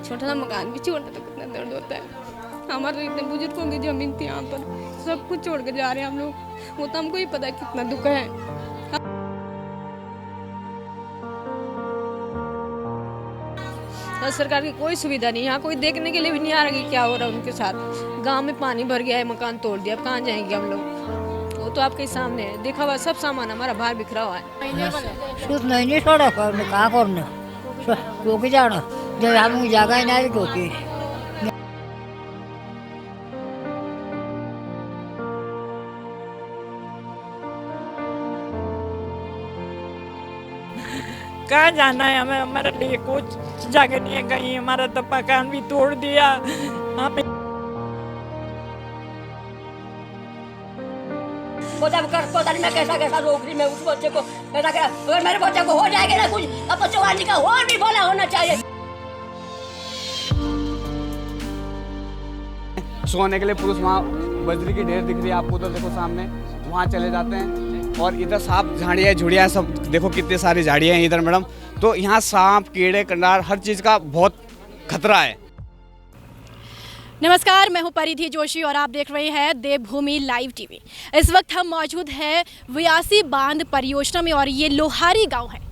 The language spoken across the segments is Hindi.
छोटा सा मकान भी छोड़ना तो कितना दर्द होता है। हमारे इतने बुजुर्गों की जमीन थी यहाँ पर, सब कुछ छोड़ कर जा रहे हैं हम लोग। वो तो हमको ही पता है कितना दुख है। सरकार की कोई सुविधा नहीं, यहाँ कोई देखने के लिए भी नहीं आ रही क्या हो रहा है उनके साथ। गांव में पानी भर गया है, मकान तोड़ दिया, अब कहाँ जाएंगे हम लोग? वो तो आपके सामने है, देखा हुआ सब सामान हमारा बाहर बिखरा हुआ है। कुछ नहीं छोड़ा करने कहाँ करने टोकी जाना जब हम जगह ही नहीं टोकी। कहाँ जाना है हमें? हमारे लिए कुछ जगह नहीं है कहीं। हमारा तो मकान भी तोड़ दिया। हमें पता नहीं मैं कैसा रोक रही मैं उस बच्चे को कैसा अगर मेरे बच्चे को हो जाएगा ना कुछ अब तो चौहान का हो भी बोला होना चाहिए। सोने के लिए पुरुष वहाँ बजरी की ढेर दिख रही है आपको, तो देखो सामने वहाँ चले जाते हैं। और इधर सांप झाड़ियाँ झुड़ियाँ सब देखो कितनी सारी झाड़ियाँ हैं इधर मैडम। तो यहाँ सांप कीड़े कंडार हर चीज़ का बहुत खतरा है। नमस्कार, मैं हूं परिधि जोशी और आप देख रहे हैं देवभूमि लाइव टीवी। इस वक्त हम मौजूद हैं व्यासी बांध परियोजना में और ये लोहारी गांव है।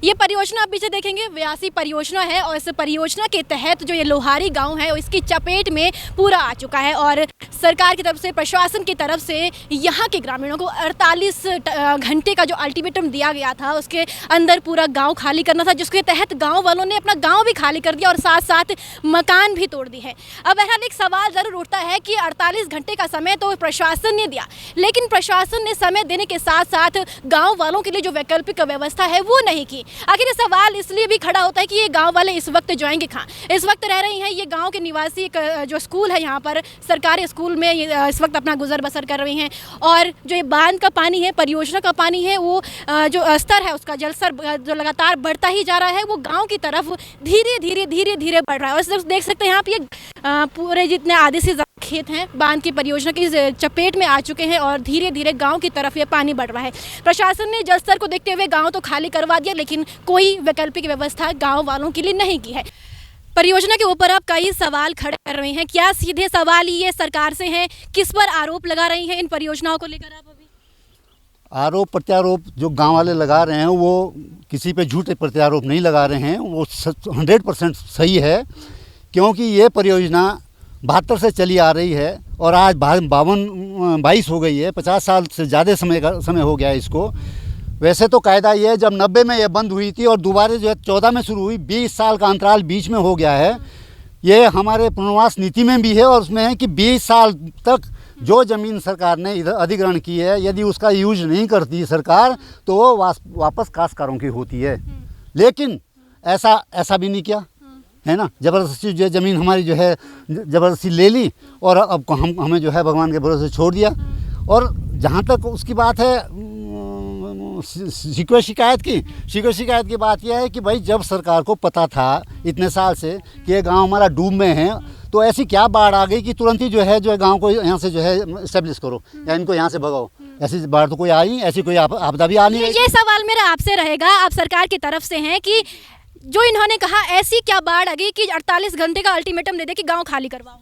ये परियोजना आप पीछे देखेंगे व्यासी परियोजना है और इस परियोजना के तहत जो ये लोहारी गांव है इसकी चपेट में पूरा आ चुका है। और सरकार की तरफ से, प्रशासन की तरफ से यहाँ के ग्रामीणों को 48 घंटे का जो अल्टीमेटम दिया गया था उसके अंदर पूरा गांव खाली करना था, जिसके तहत गांव वालों ने अपना गांव भी खाली कर दिया और साथ साथ मकान भी तोड़ दिए हैं। अब बहरहाल एक सवाल ज़रूर उठता है कि 48 घंटे का समय तो प्रशासन ने दिया, लेकिन प्रशासन ने समय देने के साथ साथ गाँव वालों के लिए जो वैकल्पिक व्यवस्था है वो नहीं की। आखिर ये सवाल इसलिए भी खड़ा होता है कि ये गांव वाले इस वक्त जाएंगे कहाँ? इस वक्त रह रही हैं ये गांव के निवासी, जो स्कूल है यहाँ पर सरकारी स्कूल में इस वक्त अपना गुजर बसर कर रही हैं। और जो ये बांध का पानी है, परियोजना का पानी है, वो जो स्तर है उसका जलस्तर जो लगातार बढ़ता ही जा रहा है, वो गाँव की तरफ धीरे धीरे बढ़ रहा है। और सिर्फ देख सकते हैं आप ये पूरे जितने आधे से ज़्यादा खेत हैं बांध की परियोजना की चपेट में आ चुके हैं और धीरे धीरे गांव की तरफ ये पानी बढ़ रहा है। प्रशासन ने जलस्तर को देखते हुए गांव तो खाली करवा दिया, लेकिन कोई वैकल्पिक व्यवस्था गांव वालों के लिए नहीं की है। परियोजना के ऊपर आप कई सवाल खड़े कर रहे हैं। क्या सीधे सवाल ये सरकार से हैं? किस पर आरोप लगा रही हैं इन परियोजनाओं को लेकर आप? अभी आरोप प्रत्यारोप जो गांव वाले लगा रहे हैं वो किसी पे झूठे प्रत्यारोप नहीं लगा रहे हैं, वो 100% सही है। क्योंकि ये परियोजना 72 से चली आ रही है और आज 22 हो गई है। 50 साल से ज़्यादा समय हो गया है इसको। वैसे तो कायदा ये है जब 90 में ये बंद हुई थी और दोबारा जो है 14 में शुरू हुई, 20 साल का अंतराल बीच में हो गया है। ये हमारे पुनर्वास नीति में भी है और उसमें है कि 20 साल तक जो ज़मीन सरकार ने इधर अधिग्रहण की है यदि उसका यूज नहीं करती सरकार तो वो वापस काश्तकारों की होती है। लेकिन ऐसा भी नहीं किया है ना। ज़बरदस्ती जो ज़मीन हमारी जो है ज़बरदस्ती ले ली और अब हमें जो है भगवान के भरोसे छोड़ दिया। और जहाँ तक उसकी बात है शिकायत की बात यह है कि भाई जब सरकार को पता था इतने साल से कि ये गांव हमारा डूब में है तो ऐसी क्या बाढ़ आ गई कि तुरंत ही जो है गांव को यहाँ से जो है एस्टेब्लिश करो या इनको यहाँ से भगाओ। ऐसी बाढ़ तो कोई आई, ऐसी कोई आपदा भी आ नहीं। ये सवाल मेरा आपसे रहेगा, आप सरकार की तरफ से हैं कि जो इन्होंने कहा ऐसी क्या बाढ़ आ गई कि 48 घंटे का अल्टीमेटम दे दे कि गांव खाली करवाओ?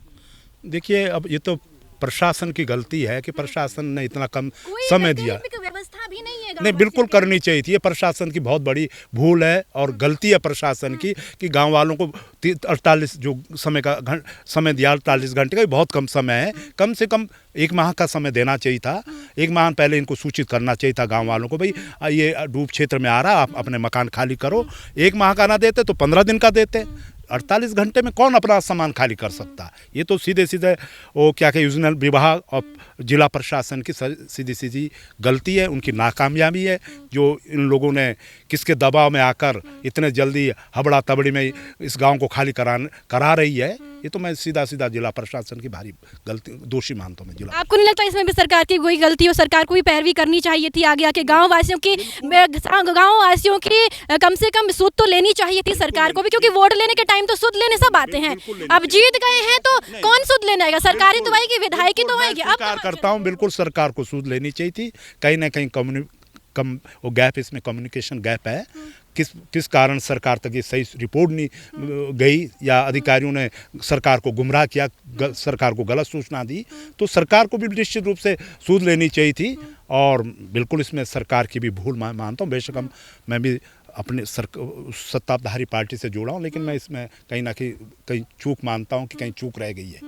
देखिए अब ये तो प्रशासन की गलती है कि प्रशासन ने इतना कम समय दिया। व्यवस्था भी नहीं है नहीं, बिल्कुल करनी चाहिए थी। ये प्रशासन की बहुत बड़ी भूल है और गलती है प्रशासन की कि गांव वालों को 48 जो समय दिया 48 घंटे का बहुत कम समय है। कम से कम 1 माह का समय देना चाहिए था। 1 माह पहले इनको सूचित करना चाहिए था गांव वालों को, भाई ये डूब क्षेत्र में आ रहा, आप अपने मकान खाली करो। 1 माह का ना देते तो 15 दिन का देते। 48 घंटे में कौन अपना सामान खाली कर सकता? ये तो सीधे वो क्या कहे यूजनल विभाग और जिला प्रशासन की सीधी गलती है, उनकी नाकामयाबी है जो इन लोगों ने किसके दबाव में आकर इतने जल्दी हबड़ा तबड़ी में इस गांव को खाली करा रही है। ये तो मैं सीधा जिला प्रशासन की भारी गलती दोषी मानता हूँ। जिला आपको नहीं लगता इसमें भी सरकार की कोई गलती हो? सरकार को भी पैरवी करनी चाहिए थी आगे आके। गाँव वासियों की कम से कम सुध तो लेनी चाहिए थी सरकार को भी, क्योंकि वोट लेने के टाइम तो सुध लेने सब आते हैं। अब जीत गए हैं तो कौन सुध लेने आएगा? सरकारी तो आएगी, विधायकी तो आएगी। अब करता हूँ बिल्कुल सरकार को सुध लेनी चाहिए थी। कहीं ना कहीं वो गैप, इसमें कम्युनिकेशन गैप है। किस कारण सरकार तक ये सही रिपोर्ट नहीं गई या अधिकारियों ने सरकार को गुमराह किया, सरकार को गलत सूचना दी, तो सरकार को भी निश्चित रूप से सूद लेनी चाहिए थी। और बिल्कुल इसमें सरकार की भी भूल मानता हूँ। बेशक मैं भी अपने सत्ताधारी पार्टी से जुड़ा हूँ, लेकिन मैं इसमें कहीं ना कहीं चूक मानता हूँ कि कहीं चूक रह गई है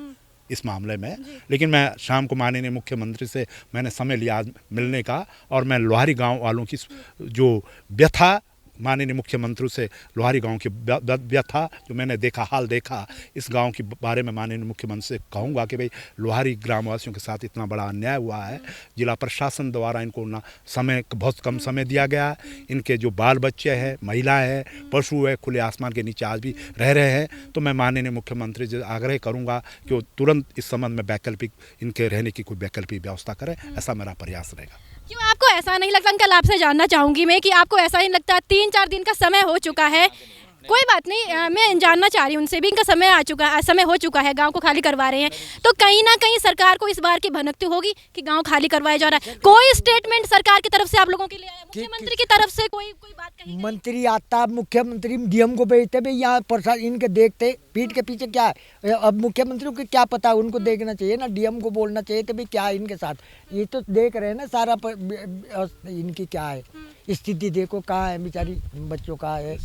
इस मामले में। लेकिन मैं शाम को माननीय मुख्यमंत्री से मैंने समय लिया आज मिलने का, और मैं लोहारी गांव वालों की जो व्यथा, माननीय मुख्यमंत्री से लोहारी गांव की व्यथा जो मैंने देखा, हाल देखा, इस गांव के बारे में माननीय मुख्यमंत्री से कहूँगा कि भाई लोहारी ग्रामवासियों के साथ इतना बड़ा अन्याय हुआ है। जिला प्रशासन द्वारा इनको बहुत कम समय दिया गया है। इनके जो बाल बच्चे हैं, महिलाएं हैं, पशु है, खुले आसमान के नीचे आज भी रह रहे हैं। तो मैं माननीय मुख्यमंत्री से आग्रह करूँगा कि वो तुरंत इस संबंध में वैकल्पिक इनके रहने की कोई वैकल्पिक व्यवस्था करें। ऐसा मेरा प्रयास रहेगा। क्यों आपको ऐसा नहीं लगता, अंकल आपसे जानना चाहूंगी मैं कि आपको ऐसा नहीं लगता 3-4 दिन का समय हो चुका है, कोई बात नहीं, मैं जानना चाह रही हूँ उनसे भी, इनका समय हो चुका है, गांव को खाली करवा रहे हैं, तो कहीं ना कहीं सरकार को इस बार की भनकती होगी कि गांव खाली करवाया जा रहा है। कोई स्टेटमेंट सरकार की तरफ से आप लोगों के लिए आया, मुख्यमंत्री की तरफ से कोई बात कही? मंत्री आता, मुख्यमंत्री डीएम को भेजते भाई, यहाँ प्रसाद इनके देखते पीठ के पीछे क्या है। अब मुख्यमंत्री को क्या पता, उनको देखना चाहिए ना, डीएम को बोलना चाहिए तो भाई क्या है इनके साथ। ये तो देख रहे हैं ना सारा इनकी क्या है स्थिति, देखो कहाँ है बेचारी बच्चों का है।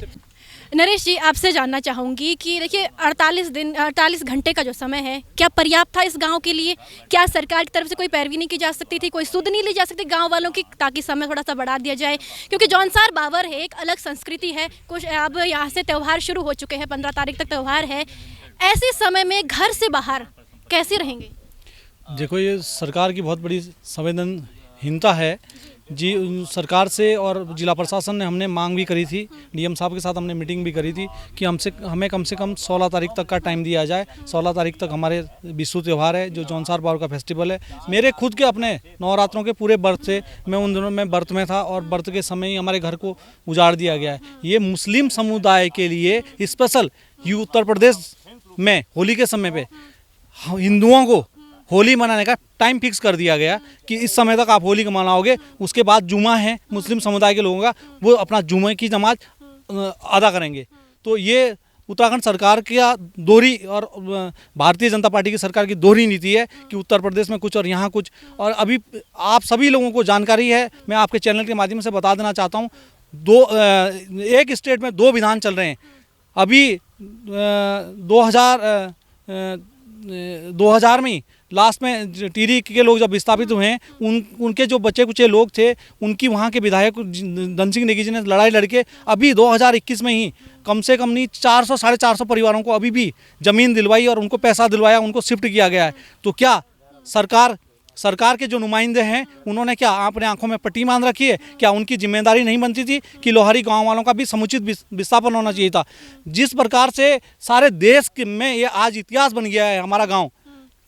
नरेश जी, आपसे जानना चाहूंगी कि देखिए 48 घंटे का जो समय है, क्या पर्याप्त था इस गांव के लिए? क्या सरकार की तरफ से कोई पैरवी नहीं की जा सकती थी, कोई सुध नहीं ली जा सकती गांव वालों की, ताकि समय थोड़ा सा बढ़ा दिया जाए? क्योंकि जौनसार बावर है, एक अलग संस्कृति है, कुछ अब यहाँ से त्यौहार शुरू हो चुके हैं, 15 तारीख तक त्यौहार है। ऐसे समय में घर से बाहर कैसे रहेंगे? देखो, ये सरकार की बहुत बड़ी संवेदनहीनता है जी। सरकार से और जिला प्रशासन ने हमने मांग भी करी थी, डीएम साहब के साथ हमने मीटिंग भी करी थी कि हमें कम से कम 16 तारीख तक का टाइम दिया जाए। 16 तारीख तक हमारे विशु त्यौहार है, जो जौनसार बावर का फेस्टिवल है। मेरे खुद के अपने नवरात्रों के पूरे व्रत से, मैं उन दिनों में व्रत में था, और व्रत के समय ही हमारे घर को उजाड़ दिया गया है। ये मुस्लिम समुदाय के लिए स्पेशल उत्तर प्रदेश में होली के समय पे हिंदुओं को होली मनाने का टाइम फिक्स कर दिया गया कि इस समय तक आप होली मनाओगे, उसके बाद जुमा है मुस्लिम समुदाय के लोगों का, वो अपना जुमे की नमाज अदा करेंगे। तो ये उत्तराखंड सरकार का दोहरी और भारतीय जनता पार्टी की सरकार की दोहरी नीति है कि उत्तर प्रदेश में कुछ और यहाँ कुछ। और अभी आप सभी लोगों को जानकारी है, मैं आपके चैनल के माध्यम से बता देना चाहता हूँ, एक स्टेट में 2 विधान चल रहे हैं। अभी 2000 में लास्ट में टिहरी के लोग जब विस्थापित हुए हैं, उनके जो बच्चे कुचे लोग थे, उनकी वहाँ के विधायक धन सिंह नेगी जी ने लड़ाई लड़के अभी 2021 में ही कम से कम नहीं 400-450 परिवारों को अभी भी ज़मीन दिलवाई और उनको पैसा दिलवाया, उनको शिफ्ट किया गया है। तो क्या सरकार के जो नुमाइंदे हैं, उन्होंने क्या अपने आंखों में पट्टी बांध रखी है? क्या उनकी जिम्मेदारी नहीं बनती थी कि लोहारी गांव वालों का भी समुचित विस्थापन होना चाहिए था? जिस प्रकार से सारे देश में ये आज इतिहास बन गया है, हमारा गांव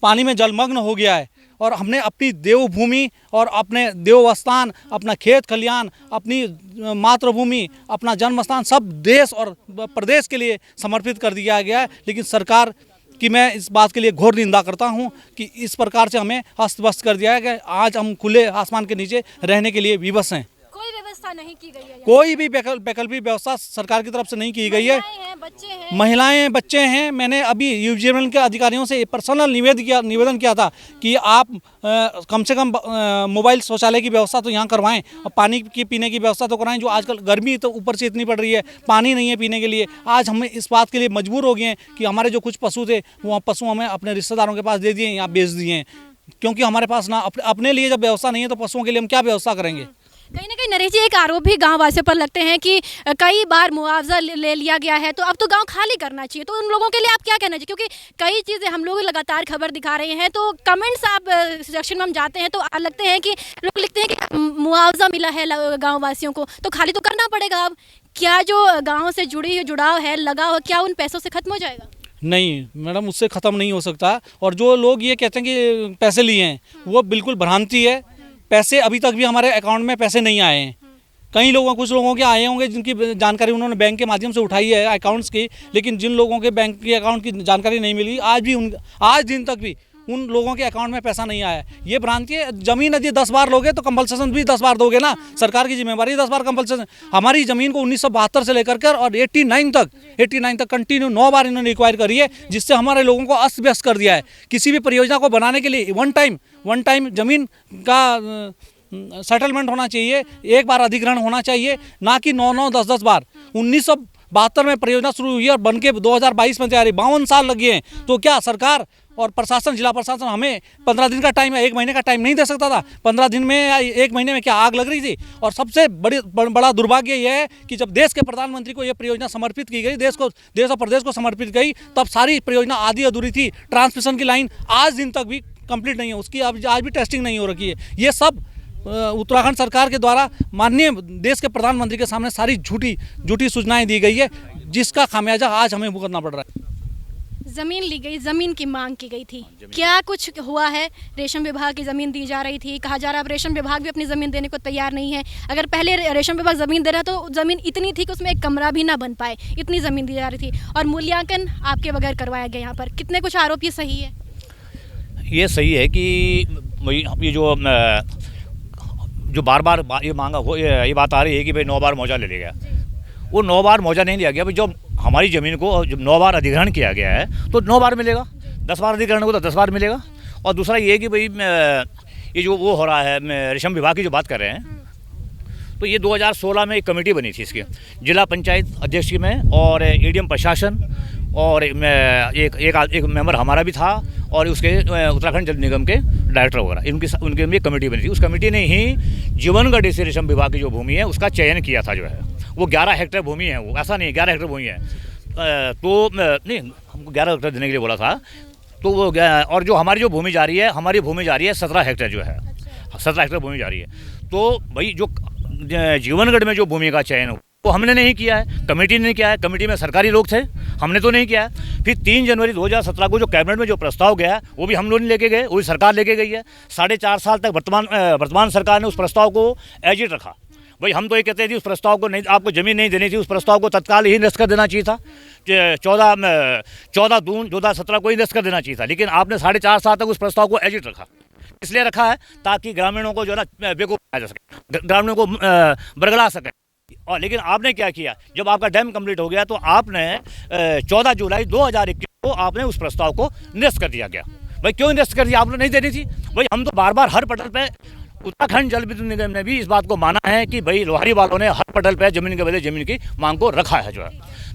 पानी में जलमग्न हो गया है, और हमने अपनी देवभूमि और अपने देवस्थान, अपना खेत खलियान, अपनी मातृभूमि, अपना जन्म स्थान सब देश और प्रदेश के लिए समर्पित कर दिया गया है। लेकिन सरकार कि मैं इस बात के लिए घोर निंदा करता हूं कि इस प्रकार से हमें अस्त व्यस्त कर दिया है कि आज हम खुले आसमान के नीचे रहने के लिए विवश हैं। कोई व्यवस्था नहीं की गई है, कोई भी वैकल्पिक व्यवस्था सरकार की तरफ से नहीं की गई है। महिलाएं बच्चे हैं। मैंने अभी यूजीएमएल के अधिकारियों से पर्सनल निवेदन किया था कि आप कम से कम मोबाइल शौचालय की व्यवस्था तो यहाँ करवाएं, और पानी की पीने की व्यवस्था तो कराएं। जो आजकल गर्मी तो ऊपर से इतनी पड़ रही है, पानी नहीं है पीने के लिए। आज हम इस बात के लिए मजबूर हो गए हैं कि हमारे जो कुछ पशु थे, वो पशु हमें अपने रिश्तेदारों के पास दे दिए या बेच दिए हैं, क्योंकि हमारे पास ना अपने लिए जब व्यवस्था नहीं है तो पशुओं के लिए हम क्या व्यवस्था करेंगे? कहीं ना कहीं नरेश जी, एक आरोप भी गांव वासियों पर लगते हैं कि कई बार मुआवजा ले लिया गया है, तो अब तो गांव खाली करना चाहिए। तो उन लोगों के लिए आप क्या कहना चाहिए? क्योंकि कई चीज़ें हम लोग लगातार खबर दिखा रहे हैं, तो कमेंट्स आप सेक्शन में हम जाते हैं तो लगते हैं कि लोग लिखते हैं कि मुआवजा मिला है गाँव वासियों को, तो खाली तो करना पड़ेगा। अब क्या जो गाँव से जुड़ाव है, लगाव है, क्या उन पैसों से खत्म हो जाएगा? नहीं मैडम, उससे ख़त्म नहीं हो सकता। और जो लोग ये कहते हैं कि पैसे लिए हैं, वो बिल्कुल भ्रांति है। पैसे अभी तक भी हमारे अकाउंट में पैसे नहीं आए हैं। कुछ लोगों के आए होंगे जिनकी जानकारी उन्होंने बैंक के माध्यम से उठाई है अकाउंट्स की, लेकिन जिन लोगों के बैंक के अकाउंट की जानकारी नहीं मिली, आज दिन तक भी उन लोगों के अकाउंट में पैसा नहीं आया। ये भ्रांति है। ज़मीन यदि 10 बार लोगे तो कंपल्सेशन भी 10 बार दोगे ना, सरकार की जिम्मेवारी 10 बार कंपल्सेशन। हमारी ज़मीन को 1972 से लेकर कर और 89 तक कंटिन्यू 9 बार इन्होंने रिक्वायर करी है, जिससे हमारे लोगों को अस्त व्यस्त कर दिया है। किसी भी परियोजना को बनाने के लिए वन टाइम ज़मीन का सेटलमेंट होना चाहिए, एक बार अधिग्रहण होना चाहिए, ना कि 9 10 बार। 1972 में परियोजना शुरू हुई और बन के 2022 में तैयारी 52 साल लगे हैं। तो क्या सरकार और प्रशासन, जिला प्रशासन हमें 15 दिन का टाइम या 1 महीने का टाइम नहीं दे सकता था? 15 दिन में या 1 महीने में क्या आग लग रही थी? और सबसे बड़ा दुर्भाग्य यह है कि जब देश के प्रधानमंत्री को यह परियोजना समर्पित की गई, देश और प्रदेश को समर्पित गई, तब सारी परियोजना आधी अधूरी थी। ट्रांसमिशन की लाइन आज दिन तक भी कंप्लीट नहीं है, उसकी आज भी टेस्टिंग नहीं हो रखी है। ये सब उत्तराखंड सरकार के द्वारा माननीय देश के प्रधानमंत्री के सामने सारी झूठी सूचनाएं दी गई है, जिसका खामियाजा आज हमें भुगतना पड़ रहा है। ज़मीन ली गई, ज़मीन की मांग की गई थी, क्या कुछ हुआ है? रेशम विभाग की ज़मीन दी जा रही थी, कहा जा रहा है अब रेशम विभाग भी अपनी ज़मीन देने को तैयार नहीं है। अगर पहले रेशम विभाग ज़मीन दे रहा तो ज़मीन इतनी थी कि उसमें एक कमरा भी ना बन पाए, इतनी ज़मीन दी जा रही थी। और मूल्यांकन आपके बगैर करवाया गया यहाँ पर। कितने कुछ आरोप ये सही है? ये सही है कि ये जो बार बार ये मांगा हो, ये बात आ रही है कि भाई 9 बार मुआवजा ले लिया गया। वो 9 बार मुआवजा नहीं लिया गया भाई। जो हमारी ज़मीन को जब 9 बार अधिग्रहण किया गया है तो 9 बार मिलेगा, 10 बार अधिग्रहण हो तो 10 बार मिलेगा। और दूसरा ये कि भाई ये जो वो हो रहा है, रेशम विभाग की जो बात कर रहे हैं, तो ये 2016 में एक कमेटी बनी थी इसकी, जिला पंचायत अध्यक्ष में और एडीएम प्रशासन और एक मेंबर हमारा भी था और उसके उत्तराखंड जल निगम के डायरेक्टर वगैरह, उनके भी एक कमेटी बनी थी। उस कमेटी ने ही जीवनगढ़ से रेशम विभाग की जो भूमि है उसका चयन किया था। जो है वो 11 हेक्टेयर भूमि है, वो ऐसा नहीं 11 हेक्टेयर भूमि है। तो नहीं, हमको 11 हेक्टेयर देने के लिए बोला था। तो वो और जो हमारी जो भूमि जा रही है, हमारी भूमि जा रही है 17 हेक्टेयर जो है, 17 हेक्टेयर भूमि जा रही है। तो भाई जो जीवनगढ़ में जो भूमि का चयन वो हमने नहीं किया है, कमेटी ने किया है। कमेटी में सरकारी लोग थे, हमने तो नहीं किया है। फिर 3 जनवरी 2017 को जो कैबिनेट में जो प्रस्ताव गया वो भी हम लोग नहीं लेके गए, वो भी सरकार लेके गई है। 4.5 साल तक वर्तमान सरकार ने उस प्रस्ताव को एज इट रखा। भाई हम तो ये कहते थे उस प्रस्ताव को नहीं, आपको ज़मीन नहीं देनी थी, उस प्रस्ताव को तत्काल ही निरस्त कर देना चाहिए था। 14 जून 2017 को ही निरस्त कर देना चाहिए था। लेकिन आपने 4.5 साल तक उस प्रस्ताव को एज इट रखा। इसलिए रखा है ताकि ग्रामीणों को जो है ना बेवकूफ़ बनाया जा सके, ग्रामीणों को बरगला सके। और लेकिन आपने क्या किया, जब आपका डैम कंप्लीट हो गया तो आपने 14 जुलाई 2021 को आपने उस प्रस्ताव को निरस्त कर दिया गया। भाई क्यों निरस्त कर दिया? आपने नहीं देनी थी। भाई हम तो बार बार हर पटल पे, उत्तराखंड जल विद्युत निगम ने भी इस बात को माना है कि भाई लोहारी वालों ने हर पटल पे जमीन के बदले जमीन की मांग को रखा है। जो है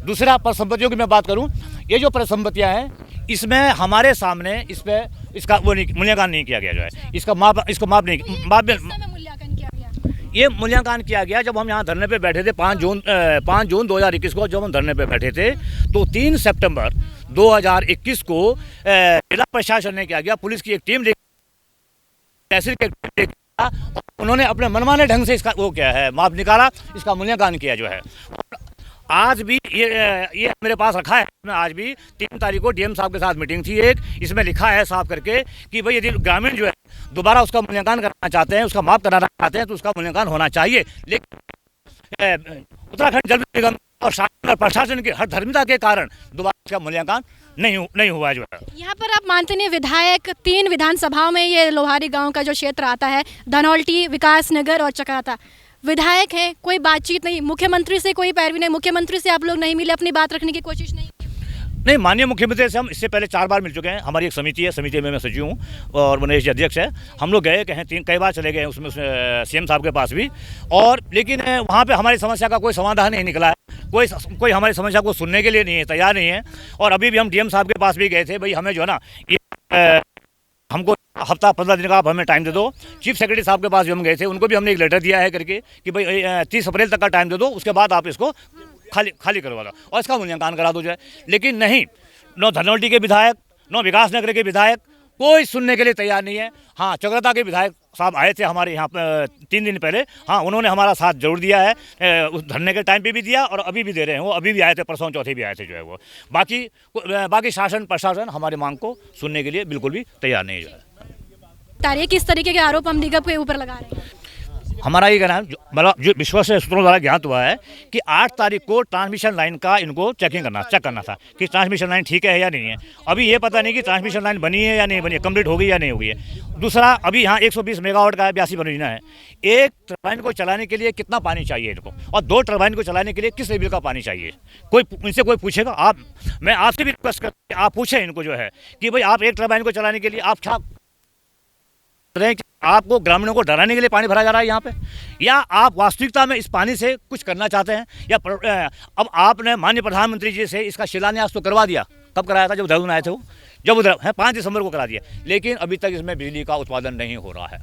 दूसरा, परिसंपत्तियों की मैं बात करूं, ये जो परिसंपत्तियां हैं इसमें हमारे सामने इस पे इसका वो नहीं मूल्यांकन नहीं किया गया। जो है इसको माप ये मूल्यांकन किया गया जब हम यहाँ धरने पे बैठे थे 5 जून 2021 को। जब हम धरने पे बैठे थे तो 3 सितंबर 2021 को जिला प्रशासन ने क्या किया, पुलिस की एक टीम तहसील की टीम देखा, उन्होंने अपने मनमाने ढंग से इसका वो क्या है माप निकाला, इसका मूल्यांकन किया। जो है आज भी ये मेरे पास रखा है। मैं आज भी 3 तारीख को डीएम साहब के साथ मीटिंग थी एक, इसमें लिखा है साफ करके कि भाई यदि ग्रामीण जो है दोबारा उसका मूल्यांकन करना चाहते हैं, उसका माप कराना चाहते हैं तो उसका मूल्यांकन होना चाहिए। लेकिन उत्तराखंड जल निगम और शासन और प्रशासन की हर धर्मिता के कारण दोबारा इसका मूल्यांकन नहीं हुआ। जो है यहाँ पर आप मानते नहीं, विधायक 3 विधानसभाओं में ये लोहारी गाँव का जो क्षेत्र आता है, धनौल्टी, विकासनगर और चक्राता, विधायक हैं, कोई बातचीत नहीं, मुख्यमंत्री से कोई पैरवी नहीं, मुख्यमंत्री से आप लोग नहीं मिले, अपनी बात रखने की कोशिश नहीं। माननीय मुख्यमंत्री से हम इससे पहले 4 बार मिल चुके हैं। हमारी एक समिति है, समिति में मैं सचिव हूँ और मनीष जी अध्यक्ष है। हम लोग गए कई बार चले गए उसमें सीएम साहब के पास भी, और लेकिन वहाँ पे हमारी समस्या का कोई समाधान नहीं निकला है। कोई हमारी समस्या को सुनने के लिए नहीं है, तैयार नहीं है। और अभी भी हम डीएम साहब के पास भी गए थे, भाई हमें जो है ना ये हमको हफ्ता 15 दिन का आप हमें टाइम दे दो। चीफ सेक्रेटरी साहब के पास भी हम गए थे, उनको भी हमने एक लेटर दिया है करके कि भाई 30 अप्रैल तक का टाइम दे दो, उसके बाद आप इसको खाली करवा दो और इसका मूल्यांकन करा दो जाए। लेकिन नहीं, नो धनौल्टी के विधायक, नो विकासनगर के विधायक कोई सुनने के लिए तैयार नहीं है। हाँ, चक्राता के विधायक साहब आए थे हमारे यहाँ पर 3 दिन पहले। हाँ, उन्होंने हमारा साथ जरूर दिया है, उस धरने के टाइम पे भी दिया और अभी भी दे रहे हैं। वो अभी भी आए थे, परसों चौथे भी आए थे। जो है वो बाकी शासन प्रशासन हमारी मांग को सुनने के लिए बिल्कुल भी तैयार नहीं। जो है किस तरीके के आरोप हम निगम के ऊपर लगा रहे हैं? हमारा ये कहना है, मतलब जो विश्वस्त सूत्रों द्वारा ज्ञात हुआ है कि 8 तारीख को ट्रांसमिशन लाइन का इनको चेक करना था कि ट्रांसमिशन लाइन ठीक है या नहीं है। अभी ये पता नहीं कि ट्रांसमिशन लाइन बनी है या नहीं बनी है, कंप्लीट हो गई या नहीं हो गई है। दूसरा, अभी यहाँ 120 मेगावाट का 82 परियोजना है। एक टरबाइन को चलाने के लिए कितना पानी चाहिए इनको, और 2 टरबाइन को चलाने के लिए किस लेवल का पानी चाहिए, इनसे कोई पूछेगा? मैं आपसे भी रिक्वेस्ट करता हूं, आप पूछें इनको जो है कि भाई आप एक टरबाइन को चलाने के लिए आप क्या आपको ग्रामीणों को डराने के लिए पानी भरा जा रहा है यहाँ पे, या आप वास्तविकता में इस पानी से कुछ करना चाहते हैं? या अब आपने माननीय प्रधानमंत्री जी से इसका शिलान्यास तो करवा दिया, कब कराया था? जब देहरादून आए थे वो, जब उधर है 5 दिसंबर को करा दिया, लेकिन अभी तक इसमें बिजली का उत्पादन नहीं हो रहा है।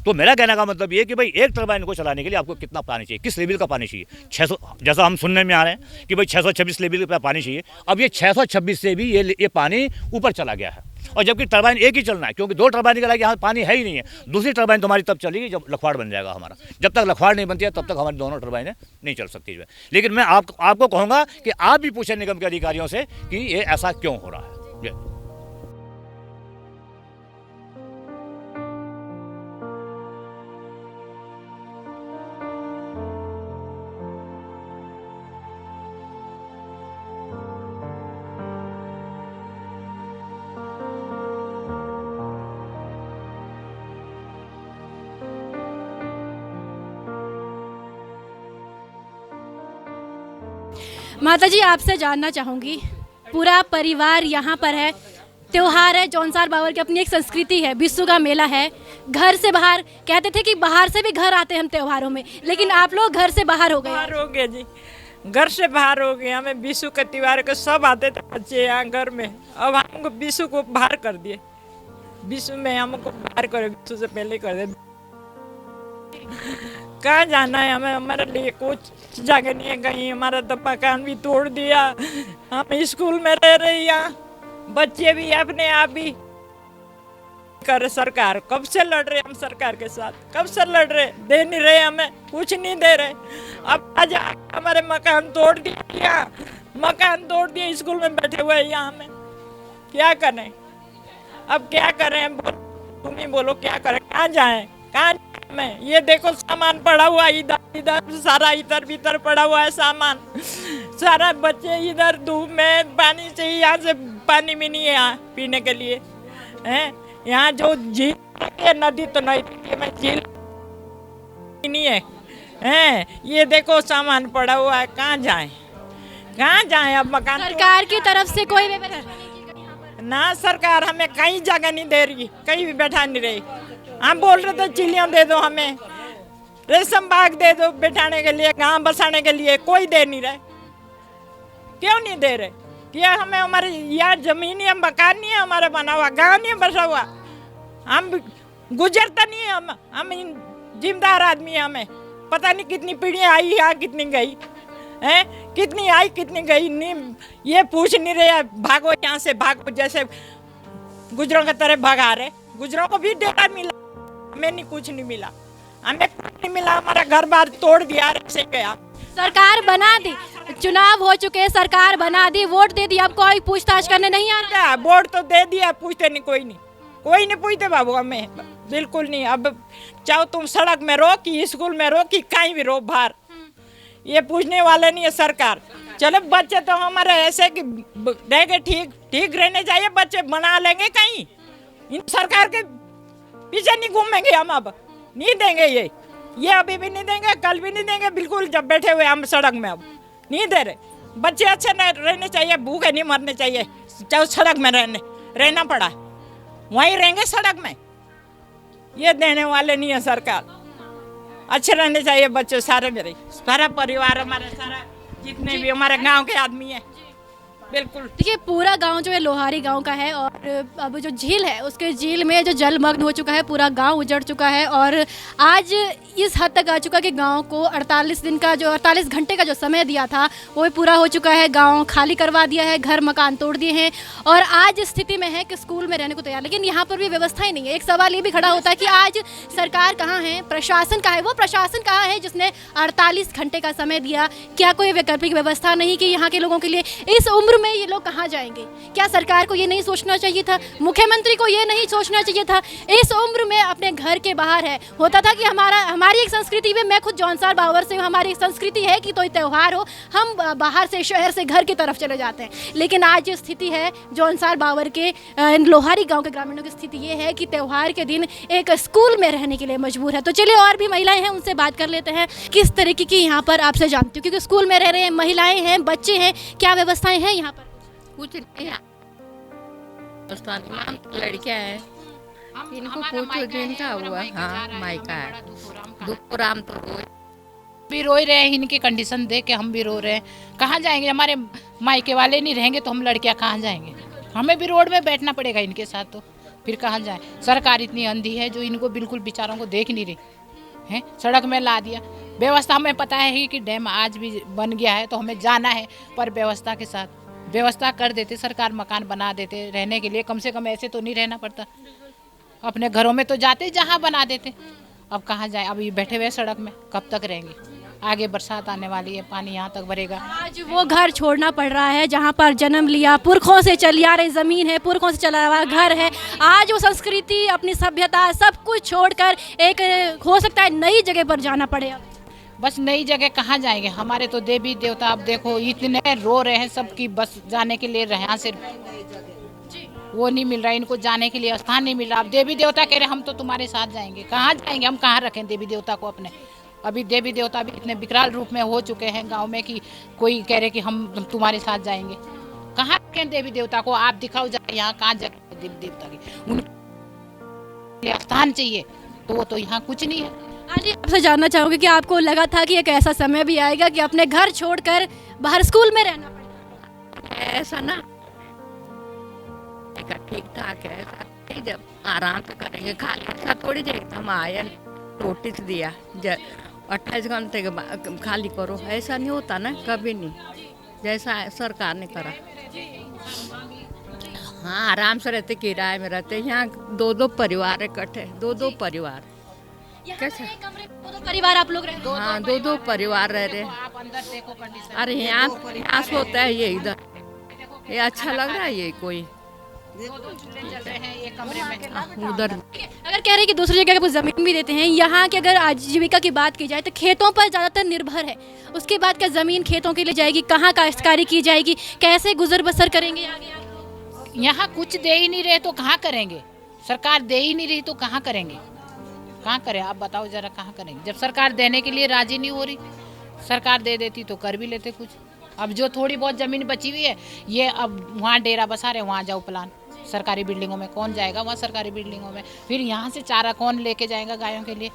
तो मेरा कहने का मतलब ये कि भाई एक टरबाइन को चलाने के लिए आपको कितना पानी चाहिए, किस लेवल का पानी चाहिए? 600, जैसा हम सुनने में आ रहे हैं कि भाई 626 लेवल का पानी चाहिए। अब ये 626 से भी ये पानी ऊपर चला गया है, और जबकि टरबाइन एक ही चलना है, क्योंकि 2 टरबाइन के लिए यहाँ पानी है ही नहीं है। दूसरी टरबाइन तुम्हारी तब चलेगी जब लखवाड़ बन जाएगा हमारा। जब तक लखवाड़ नहीं बनती है तब तक हमारी दोनों टरबाइनें नहीं चल सकती है। लेकिन मैं आपको कहूँगा कि आप भी पूछें निगम के अधिकारियों से कि ये ऐसा क्यों हो रहा है। माता जी, आपसे जानना चाहूँगी, पूरा परिवार यहाँ पर है, त्योहार है, जौनसार बावल की अपनी एक संस्कृति है, बिस्सू का मेला है। घर से बाहर कहते थे कि बाहर से भी घर आते हैं हम त्योहारों में, लेकिन आप लोग घर से बाहर हो गए। बाहर हो गए जी, घर से बाहर हो गए। हमें बिस्सू के त्योहार के सब आते थे बच्चे यहाँ घर में, अब हमको बिस्सू को बाहर कर दिए। बिस्सू में हमको बाहर करे, बिस्सू से पहले कर दे। कहाँ जाना है हमें, हमारे लिए कुछ जगह नहीं है कहीं। हमारा तो मकान भी तोड़ दिया, हम स्कूल में रह रहे, यहाँ बच्चे भी अपने आप भी कर। सरकार कब से लड़ रहे हम सरकार के साथ, कब से लड़ रहे, दे नहीं रहे, हमें कुछ नहीं दे रहे। अब आज हमारे मकान तोड़ दिया, मकान तोड़ दिया, स्कूल में बैठे हुए हैं यहाँ। में क्या करें, अब क्या करें, तुम ही बोलो क्या करें, कहाँ जाएं, कहाँ में? ये देखो सामान पड़ा हुआ इधर इधर, सारा इधर भीतर पड़ा हुआ है सामान, सारा बच्चे इधर धूप में पानी चाहिए, यहाँ से पानी भी नहीं है यहाँ पीने के लिए हैं। यहाँ जो झील है, नदी तो नहीं में झील नहीं है हैं। ये देखो सामान पड़ा हुआ है, कहाँ जाएं, कहाँ जाएं? अब मकान सरकार की तरफ से कोई व्यवस्था ना, सरकार हमें कहीं जगह नहीं दे रही, कहीं भी बैठा नहीं रही। हम बोल रहे थे चिड़ियाँ दे दो, हमें रेशम बाग दे दो बैठाने के लिए, गांव बसाने के लिए, कोई दे नहीं रहे। क्यों नहीं दे रहे? क्या हमें, हमारे यहाँ जमीन है, मकान नहीं है हमारा बना हुआ, गांव नहीं बसा हुआ, हम गुजरता नहीं है। हम जिम्मेदार आदमी है, हमें पता नहीं कितनी पीढ़ियाँ आई यहाँ, कितनी गई हैं, कितनी आई कितनी गई, नहीं ये पूछ नहीं रहे। भागो यहाँ से भागो, जैसे गुजरों की तरह भगा रहे। गुजरों को भी डेटा मिला, हमें नहीं, कुछ नहीं मिला, हमें कुछ नहीं मिला। हमारा घर बार तोड़ दिया, ऐसे गया। सरकार बना दी, चुनाव हो चुके, सरकार बना दी, वोट दे दी, अब कोई पूछताछ करने नहीं आ रहा। वोट तो दे दिया, पूछते नहीं, कोई नहीं पूछते बाबू, हमें बिल्कुल नहीं। अब चाहो तुम सड़क में रो कि स्कूल में रो कि कहीं भी रो बाहर, ये पूछने वाले नहीं है सरकार। चलो बच्चे तो हमारे ऐसे कि रहेंगे, ठीक रहने चाहिए, बच्चे बना लेंगे कहीं। इन सरकार के पीछे नहीं घूमेंगे हम, अब नहीं देंगे ये अभी भी नहीं देंगे, कल भी नहीं देंगे, बिल्कुल। जब बैठे हुए हम सड़क में, अब नहीं दे रहे। बच्चे अच्छे रहने चाहिए, भूखे नहीं मरने चाहिए, चाहे सड़क में रहना पड़ा वहीं रहेंगे सड़क में। ये देने वाले नहीं है सरकार। अच्छे रहने चाहिए बच्चे सारे, मेरे सारा परिवार, हमारे सारा जितने भी हमारे गांव के आदमी हैं, बिल्कुल। देखिए, पूरा गांव जो है लोहारी गांव का है, और अब जो झील है उसके झील में जो जलमग्न हो चुका है, पूरा गांव उजड़ चुका है। और आज इस हद तक आ चुका कि गांव को 48 घंटे का जो समय दिया था वो भी पूरा हो चुका है। गांव खाली करवा दिया है, घर मकान तोड़ दिए हैं, और आज स्थिति में है कि स्कूल में रहने को तैयार। लेकिन यहाँ पर भी व्यवस्था ही नहीं है। एक सवाल ये भी खड़ा होता है कि आज सरकार कहाँ है, प्रशासन कहाँ है? वो प्रशासन कहाँ है जिसने 48 घंटे का समय दिया? क्या कोई वैकल्पिक व्यवस्था नहीं कि यहाँ के लोगों के लिए इस उम्र उम्र में ये लोग कहाँ जाएंगे? क्या सरकार को ये नहीं सोचना चाहिए था? मुख्यमंत्री को ये नहीं सोचना चाहिए था? इस उम्र में अपने घर के बाहर है। होता था कि हमारी एक संस्कृति में, मैं खुद जौनसार बावर से हूँ, हमारी एक संस्कृति है कि कोई त्यौहार हो हम बाहर से, शहर से घर की तरफ चले जाते हैं। लेकिन आज जो स्थिति है जौनसार बावर के लोहारी गाँव के ग्रामीणों की स्थिति ये है कि त्यौहार के दिन एक स्कूल में रहने के लिए मजबूर है। तो चलिए और भी महिलाएं हैं, उनसे बात कर लेते हैं किस तरीके की यहाँ पर आपसे जानती हूँ, क्योंकि स्कूल में रह रहे हैं, महिलाएं हैं, बच्चे हैं, क्या व्यवस्थाएं हैं यहाँ पर? कुछ नहीं, लड़कियाँ हैं, इनको पूछो जिनका हुआ। हाँ, मायका है, दुखराम तो भी रो रहे हैं, इनकी कंडीशन देख के हम भी रो रहे हैं। कहाँ जाएंगे? हमारे मायके वाले नहीं रहेंगे तो हम लड़कियाँ कहाँ जाएंगे? हमें भी रोड में बैठना पड़ेगा इनके साथ, तो फिर कहाँ जाए? सरकार इतनी अंधी है जो इनको बिल्कुल बेचारों को देख नहीं रही है। सड़क में ला दिया। व्यवस्था हमें पता है कि डैम आज भी बन गया है तो हमें जाना है, पर व्यवस्था के साथ व्यवस्था कर देते, सरकार मकान बना देते रहने के लिए, कम से कम ऐसे तो नहीं रहना पड़ता। अपने घरों में तो जाते जहाँ बना देते, अब कहाँ जाए? अब ये बैठे हुए सड़क में कब तक रहेंगे? आगे बरसात आने वाली है, पानी यहाँ तक भरेगा। आज वो घर छोड़ना पड़ रहा है जहाँ पर जन्म लिया, पुरखों से चली आ रही ज़मीन है, पुरखों से चला हुआ घर है। आज वो संस्कृति, अपनी सभ्यता, सब कुछ छोड़कर एक हो सकता है नई जगह पर जाना पड़े। बस नई जगह कहाँ जाएंगे? हमारे तो देवी देवता अब देखो इतने रो रहे हैं सबकी, बस जाने के लिए यहाँ से वो नहीं मिल रहा, इनको जाने के लिए स्थान नहीं मिल रहा। अब देवी देवता कह रहे हम तो तुम्हारे साथ जाएंगे, कहाँ जाएंगे? हम कहाँ रखें देवी देवता को अपने? अभी देवी देवता भी इतने विकराल रूप में हो चुके हैं गांव में कि कोई कह रहे कि हम तुम्हारे साथ जाएंगे। कहाँ रखें देवी देवता को? आप दिखाओ जाए यहाँ कहाँ जगह देवी देवता की, उनके स्थान चाहिए, तो वो तो यहाँ कुछ नहीं है। आंटी, आपसे जानना चाहूँगी कि आपको लगा था कि एक ऐसा समय भी आएगा कि अपने घर छोड़कर बाहर स्कूल में रहना पड़ेगा? ऐसा ना ठीक ठाक है, ऐसा जब आराम से करेंगे, खाली ऐसा थोड़ी देर हम आए नोटिस दिया 28 घंटे के बाद खाली करो, ऐसा नहीं होता ना, कभी नहीं, जैसा सरकार ने करा। हाँ, आराम से रहते, किराए में रहते। यहाँ 2-2 परिवार इकट्ठे, 2-2 परिवार, कैसे 2-2 परिवार आप लोग रह रहे? हाँ, 2-2 परिवार रह रहे। अरे यहाँ सोता है ये, इधर ये अच्छा लग रहा है, ये कोई उधर। अगर कह रहे हैं कि दूसरी जगह पर जमीन भी देते हैं, यहाँ की अगर आजीविका की बात की जाए तो खेतों पर ज़्यादातर निर्भर है। उसके बाद क्या ज़मीन खेतों के लिए जाएगी? कहाँ काश्तकारी की जाएगी? कैसे गुजर बसर करेंगे आगे? यहाँ कुछ दे ही नहीं रहे तो कहाँ करेंगे? सरकार दे ही नहीं रही तो कहाँ करेंगे? कहाँ करें? आप बताओ जरा, कहाँ करेंगे? जब सरकार देने के लिए राजी नहीं हो रही, सरकार दे देती तो कर भी लेते कुछ। अब जो थोड़ी बहुत ज़मीन बची हुई है, ये अब वहाँ डेरा बसा रहे, वहाँ जाओ प्लान। सरकारी बिल्डिंगों में कौन जाएगा? वहाँ सरकारी बिल्डिंगों में फिर यहाँ से चारा कौन लेके जाएगा गायों के लिए?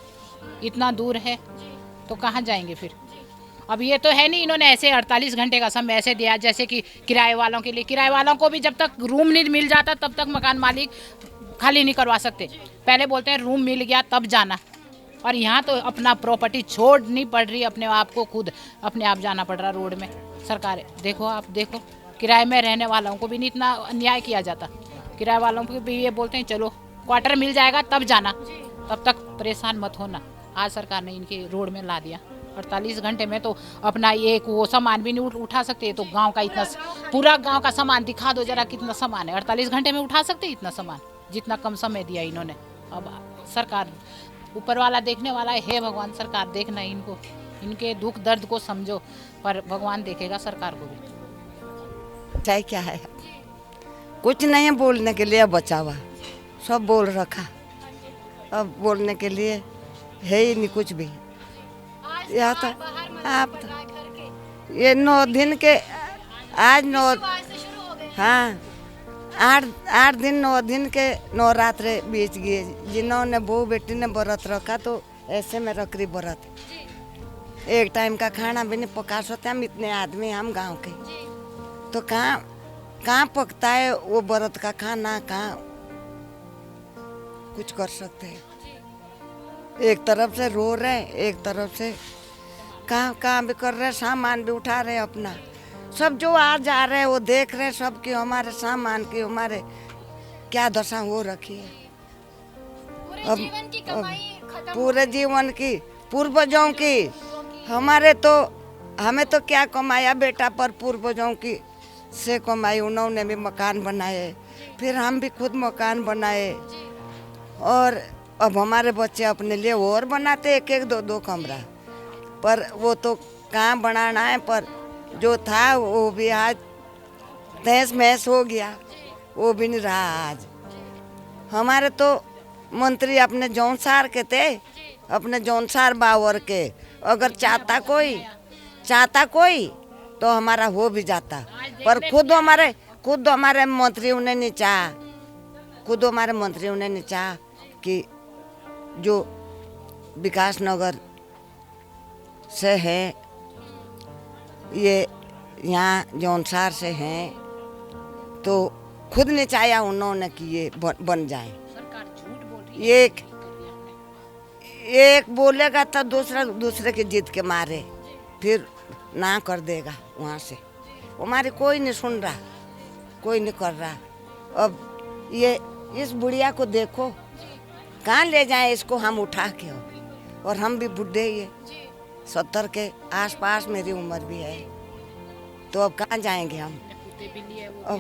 इतना दूर है तो कहाँ जाएंगे फिर? अब ये तो है नहीं, इन्होंने ऐसे 48 घंटे का समय ऐसे दिया जैसे कि किराए वालों के लिए। किराए वालों को भी जब तक रूम नहीं मिल जाता तब तक मकान मालिक खाली नहीं करवा सकते। पहले बोलते हैं रूम मिल गया तब जाना, और यहाँ तो अपना प्रॉपर्टी छोड़नी पड़ रही, अपने आप को खुद अपने आप जाना पड़ रहा रोड में। सरकार देखो, आप देखो, किराए में रहने वालों को भी नहीं इतना अन्याय किया जाता। किराए वालों को भी ये बोलते हैं चलो क्वार्टर मिल जाएगा तब जाना, तब तक परेशान मत होना। आज सरकार ने इनके रोड में ला दिया। 48 घंटे में तो अपना एक वो सामान भी नहीं उठा सकते, तो गांव का इतना पूरा गांव का सामान दिखा दो जरा, कितना सामान है 48 घंटे में उठा सकते इतना सामान, जितना कम समय दिया इन्होंने। अब सरकार, ऊपर वाला देखने वाला है भगवान, सरकार देखना इनको, इनके दुख दर्द को समझो, पर भगवान देखेगा सरकार को भी। चाहे क्या है, कुछ नहीं है बोलने के लिए बचा हुआ, सब बोल रखा, अब बोलने के लिए है ही नहीं कुछ भी। यहाँ तो आप ये 9 दिन के, आज 9, हाँ 8 दिन 9 दिन के 9 रात्रे बीत गए। जिन्होंने बहू बेटी ने व्रत रखा तो ऐसे में रखरी व्रत, एक टाइम का खाना भी नहीं पका सकते हम, इतने आदमी हम गांव के, तो कहाँ पकता है वो व्रत का खाना, कहाँ कुछ कर सकते हैं। एक तरफ से रो रहे, एक तरफ से कहाँ भी कर रहे, सामान भी उठा रहे अपना, सब जो आ जा रहे वो देख रहे सब कि हमारे सामान की, हमारे क्या दशा हो रखी है। पूरे जीवन की, पूर्वजों की, हमें तो क्या कमाया बेटा, पर पूर्वजों की से कमाई, उन्होंने भी मकान बनाए, फिर हम भी खुद मकान बनाए। और अब हमारे बच्चे अपने लिए और बनाते एक एक दो दो कमरा, पर वो तो कहाँ बनाना है, पर जो था वो भी आज तहस महस हो गया, वो भी नहीं रहा आज। हमारे तो मंत्री अपने जौनसार के थे, अपने जौनसार बावर के, अगर चाहता कोई तो हमारा हो भी जाता, पर खुद हमारे मंत्रियों ने नहीं चाहा, खुद हमारे मंत्रियों ने नहीं चाहा कि जो विकास नगर से है, ये यहाँ जौनसार से हैं, तो खुद ने चाहा उन्होंने कि ये बन जाए। एक बोलेगा तो दूसरे की जिद के मारे फिर ना कर देगा वहाँ से। हमारी कोई नहीं सुन रहा, कोई नहीं कर रहा। अब ये इस बुढ़िया को देखो, कहाँ ले जाए इसको हम उठा के, और हम भी बुढ़े ही है, 70 के आसपास मेरी उम्र भी है, तो अब कहाँ जाएंगे हम, अब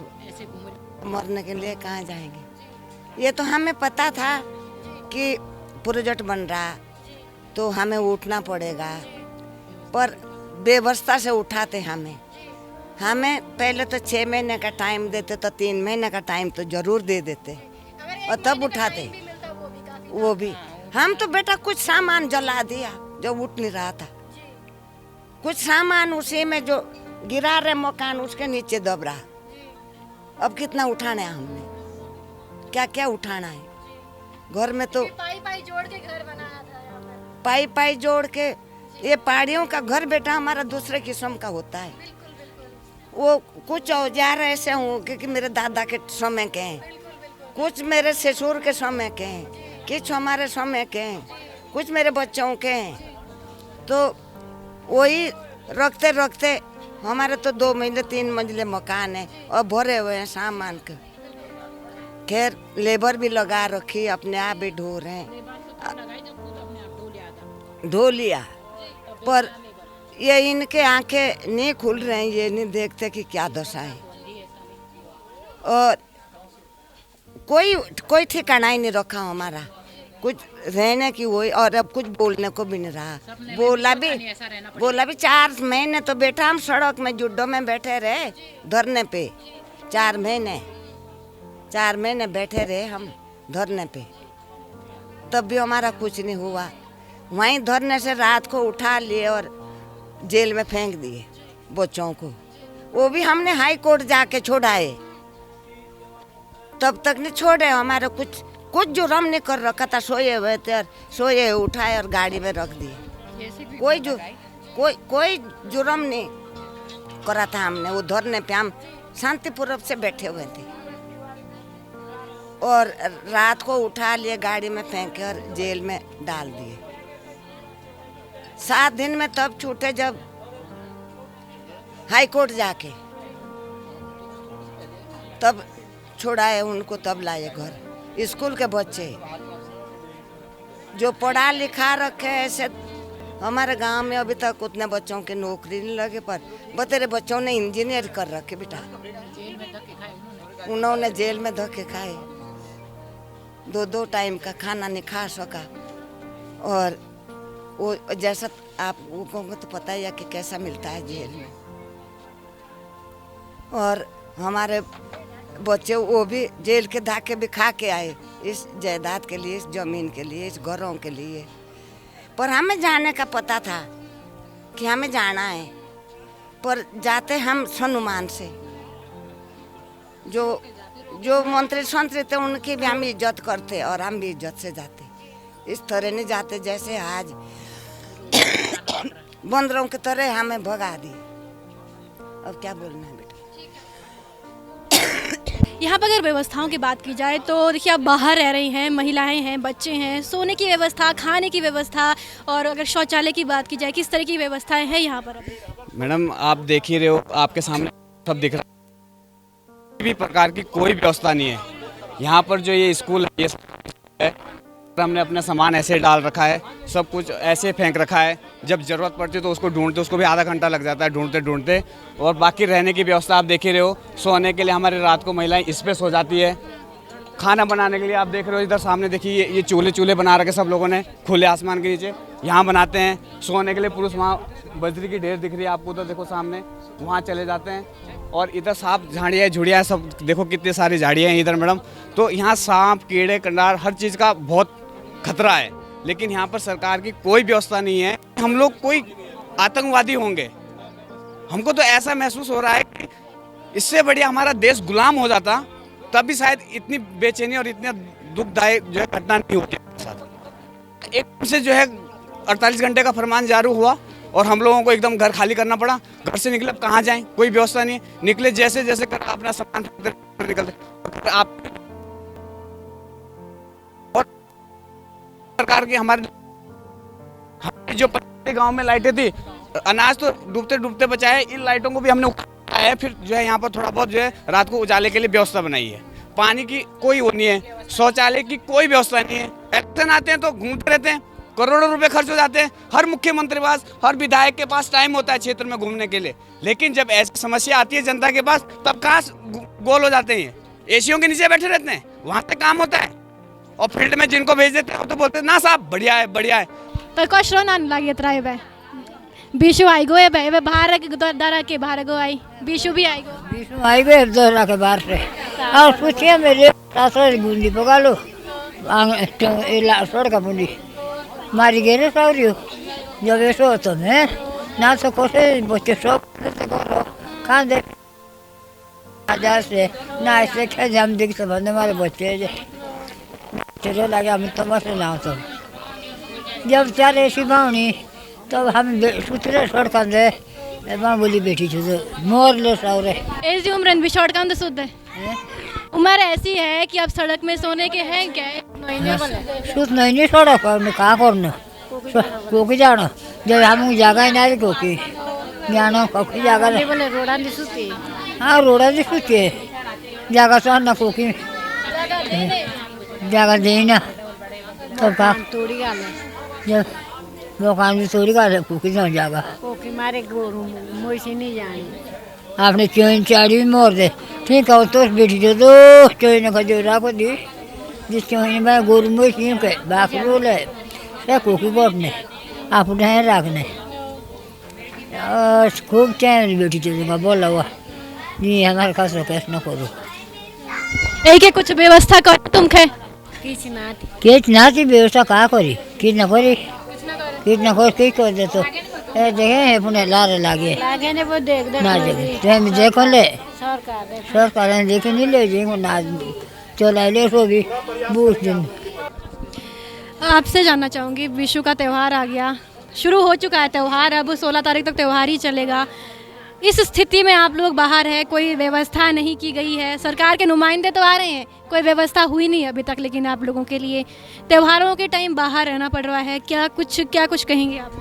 मरने के लिए कहाँ जाएंगे। ये तो हमें पता था कि प्रोजेक्ट बन रहा तो हमें उठना पड़ेगा, पर व्यवस्था से उठाते हमें पहले तो 6 महीने का टाइम देते, तो 3 महीने का टाइम तो जरूर दे देते और तब उठाते। वो भी हम तो बेटा कुछ सामान जला दिया जो उठ नहीं रहा था, कुछ सामान उसी में जो गिरा रहे मकान उसके नीचे दब रहा। अब कितना उठाना है हमने, क्या क्या उठाना है। घर में तो पाई जोड़ के घर बनाया था, पाई जोड़ के। ये पहाड़ियों का घर बेटा हमारा दूसरे किस्म का होता है। वो कुछ औजार ऐसे हों कि मेरे दादा के समय के हैं, कुछ मेरे ससुर के समय के हैं, कुछ हमारे समय के हैं, कुछ मेरे बच्चों के हैं। तो वही रखते रखते हमारे तो 2 मंजिले 3 मंजिले मकान है और भरे हुए हैं सामान के। खैर लेबर भी लगा रखी, अपने आप भी ढो रहे हैं, ढो लिया, पर ये इनके आंखें नहीं खुल रहे हैं, ये नहीं देखते कि क्या दशा है। और कोई ठिकाना ही नहीं रखा हमारा, कुछ रहने की वही, और अब कुछ बोलने को भी नहीं रहा। बोला भी 4 महीने तो बेटा हम सड़क में जुड्डों में बैठे रहे धरने पे, 4 महीने बैठे रहे हम धरने पे, तब भी हमारा कुछ नहीं हुआ। वहीं धरने से रात को उठा लिए और जेल में फेंक दिए बच्चों को, वो भी हमने हाई कोर्ट जाके छोड़ाए, तब तक नहीं छोड़े। हमारे कुछ जुर्म नहीं कर रखा था, सोए हुए थे और सोए उठाए और गाड़ी में रख दिए। कोई जुर्म नहीं करा था हमने। वो धरने पे हम शांतिपूर्वक से बैठे हुए थे और रात को उठा लिए, गाड़ी में फेंक कर जेल में डाल दिए। 7 दिन में तब छूटे जब हाई कोर्ट जाके, तब छुड़ाए उनको, तब लाए घर। स्कूल के बच्चे जो पढ़ा लिखा रखे ऐसे हमारे गांव में अभी तक उतने बच्चों के नौकरी नहीं लगे, पर बतेरे बच्चों ने इंजीनियर कर रखे बेटा। उन्होंने जेल में धक्के खाए, 2 टाइम का खाना नहीं खा सका। और वो जैसा आप लोगों को तो पता ही है कि कैसा मिलता है जेल में। और हमारे बच्चे वो भी जेल के धाके भी खा के आए, इस जायदाद के लिए, इस जमीन के लिए, इस घरों के लिए। पर हमें जाने का पता था कि हमें जाना है, पर जाते हम स्वानुमान से। जो मंत्री संतरी थे उनकी भी हम इज्जत करते और हम भी इज्जत से जाते। इस तरह नहीं जाते जैसे आज बंदरों की तरह हमें भगा दी। अब क्या बोलना है बेटा। यहाँ पर अगर व्यवस्थाओं की बात की जाए तो देखिए, आप बाहर रह रही हैं, महिलाएं हैं, बच्चे हैं, सोने की व्यवस्था, खाने की व्यवस्था, और अगर शौचालय की बात की जाए, किस तरह की व्यवस्थाएं हैं यहाँ पर अभी? मैडम आप देख ही रहे हो, आपके सामने सब दिख रहा है, किसी भी प्रकार की कोई व्यवस्था नहीं है यहाँ पर। जो ये स्कूल है हमने अपना सामान ऐसे डाल रखा है, सब कुछ ऐसे फेंक रखा है। जब ज़रूरत पड़ती है तो उसको ढूंढते, उसको भी आधा घंटा लग जाता है ढूंढते ढूंढते। और बाकी रहने की व्यवस्था आप देख ही रहे हो, सोने के लिए हमारे रात को महिलाएं इस पे सो जाती है। खाना बनाने के लिए आप देख रहे हो, इधर सामने देखिए ये चूल्हे बना रखे सब लोगों ने खुले आसमान के नीचे, यहाँ बनाते हैं। सोने के लिए पुरुष वहाँ बजरी की ढेर दिख रही है आपको, उधर देखो सामने, वहाँ चले जाते हैं। और इधर सांप झाड़ियाँ झुड़ियाँ सब देखो कितनी सारी झाड़ियाँ हैं इधर मैडम। तो यहाँ सांप कीड़े कंडार हर चीज़ का बहुत खतरा है, लेकिन यहाँ पर सरकार की कोई व्यवस्था नहीं है। हम लोग कोई आतंकवादी होंगे, हमको तो ऐसा महसूस हो रहा है कि इससे बढ़िया हमारा देश गुलाम हो जाता, तब भी शायद इतनी बेचैनी और इतना दुखदायक जो है घटना नहीं होती हमारे साथ। एक से जो है 48 घंटे का फरमान जारी हुआ और हम लोगों को एकदम घर खाली करना पड़ा। घर से निकले, अब कहाँ जाएं, कोई व्यवस्था नहीं है। निकले जैसे जैसे कर अपना सामान निकलते। आप सरकार की हमारे जो गांव में लाइटें थी, अनाज तो डूबते डूबते बचाए, इन लाइटों को भी हमने उठाया है। फिर जो है यहाँ पर थोड़ा बहुत जो है रात को उजाले के लिए व्यवस्था बनाई है। पानी की कोई वो नहीं है, शौचालय की कोई व्यवस्था नहीं है। इलेक्शन आते हैं तो घूमते रहते हैं, करोड़ों रुपए खर्च हो जाते हैं। हर मुख्यमंत्री के पास, हर विधायक के पास टाइम होता है क्षेत्र में घूमने के लिए, लेकिन जब ऐसी समस्या आती है जनता के पास, तब कहाँ गोल हो जाते हैं। एसीओ के नीचे बैठे रहते हैं, वहाँ से काम होता है। और फील्ड में जिनको भेज देते हैं तो बोलते हैं ना साहब बढ़िया है बढ़िया है। तो कष्ट ना लगे त्राई बे बीशु आई गो बे बे बाहर के दरा के बाहर गो आई बीशु भी आई गो बीशु आई गो दरा के बाहर से और पूछिए मेरे सासुर बूंदी पका लो सड़ का बूंदी मारी गए ना सावरियो जब ऐसा होता है ना तो कोसे बच्चे सब कहाँ दे हजार से ना ऐसे खेल हम देख सब हमारे बच्चे चलो लगे हम तमाशे ना तो जब चार ऐसी बावनी तब हम सुतरे सड़क दे बोली बैठी थी तो मोर ले सावरे ऐसी उम्र भी सड़क दे सुध उम्र ऐसी है कि अब सड़क में सोने के हैं क्या सुत नहीं सड़क कहाँ करना कोकी जाना जब हम जगह ही ना कोकी जाना कोकी जगह बोले रोड़ा नहीं सुती हाँ रोड़ा नहीं सुती जगह तो ना कोकी जगह देना तो का तोड़ी गाले जब दुकान भी तोड़ी गाले कोकी ना जगह कोकी मारे गोरू मोशी नहीं जानी आपने चोइन चाड़ी भी मोर दे ठीक है तो बेटी जो दो चोइन का जो राखो दी जिस चोइन में गोरू मोशी के बाक रोल है क्या कोकी बोटने आप उठाए रखने खूब चैन बेटी जो बोला हुआ नहीं हमारे खास कैस न करो एक कुछ व्यवस्था कर तुम खे कितना व्यवस्था कहाँ करी कितना करी कितना कर दे तो देखे पुणे लारे लागे ने वो देख दे ना देखे देखो ले सरकार ने देखे नहीं ले जाएंगे ना चला ले सो भी बूझ दिन। आपसे जानना चाहूँगी विशु का त्यौहार आ गया, शुरू हो चुका है त्यौहार, अब 16 तारीख तक त्यौहार ही चलेगा। इस स्थिति में आप लोग बाहर हैं, कोई व्यवस्था नहीं की गई है, सरकार के नुमाइंदे तो आ रहे हैं, कोई व्यवस्था हुई नहीं अभी तक, लेकिन आप लोगों के लिए त्योहारों के टाइम बाहर रहना पड़ रहा है। क्या कुछ कहेंगे आप?